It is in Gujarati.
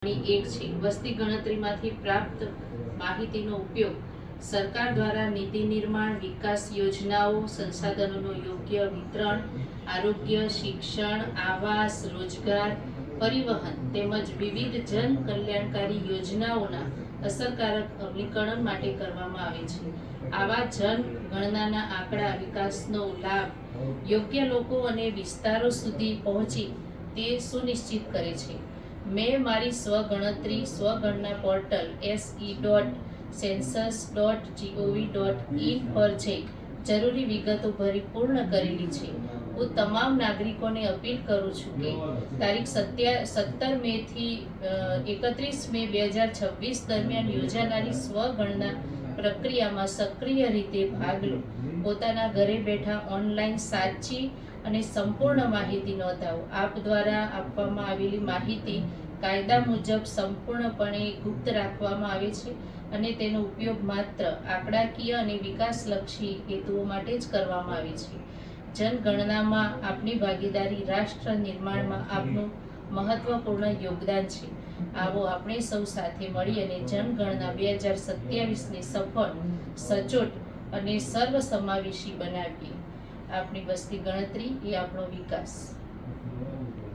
એક છે. વસ્તી ગણતરીમાંથી પ્રાપ્ત માહિતીનો ઉપયોગ સરકાર દ્વારા નીતિ નિર્માણ, વિકાસ યોજનાઓ, સંસાધનોનો યોગ્ય વિતરણ, આરોગ્ય, શિક્ષણ, આવાસ, રોજગાર, પરિવહન તેમજ વિવિધ જન કલ્યાણકારી યોજનાઓના અસરકારક અમલીકરણ માટે કરવામાં આવે છે. આવા જન ગણનાના આંકડા વિકાસનો લાભ યોગ્ય લોકો અને વિસ્તારો સુધી પહોંચી તે સુનિશ્ચિત કરે છે. મેં મારી સ્વગણતરી સ્વગણના પોર્ટલ se.census.gov.in પર જઈ જરૂરી વિગતો ભરી પૂર્ણ કરેલી છે. હું તમામ નાગરિકોને અપીલ કરું છું કે તારીખ 17 મે થી 31 મે 2026 દરમિયાન યોજાનારી સ્વગણના પ્રક્રિયામાં સક્રિય રીતે ભાગ લો. પોતાના ઘરે બેઠા ઓનલાઈન સાચી અને સંપૂર્ણ માહિતી નોંધાવો. આપ દ્વારા આપવામાં આવેલી માહિતી કાયદા મુજબ સંપૂર્ણપણે ગુપ્ત રાખવામાં આવે છે અને તેનો ઉપયોગ માત્ર આંકડાકીય અને વિકાસલક્ષી હેતુઓ માટે જ કરવામાં આવે છે. જનગણનામાં આપની ભાગીદારી રાષ્ટ્ર નિર્માણમાં આપનું મહત્વપૂર્ણ યોગદાન છે. આવો આપણે સૌ સાથે મળી અને જનગણના 2027ને સફળ, સચોટ અને સર્વસમાવેશી બનાવીએ. આપણી વસ્તી ગણતરી એ આપણો વિકાસ.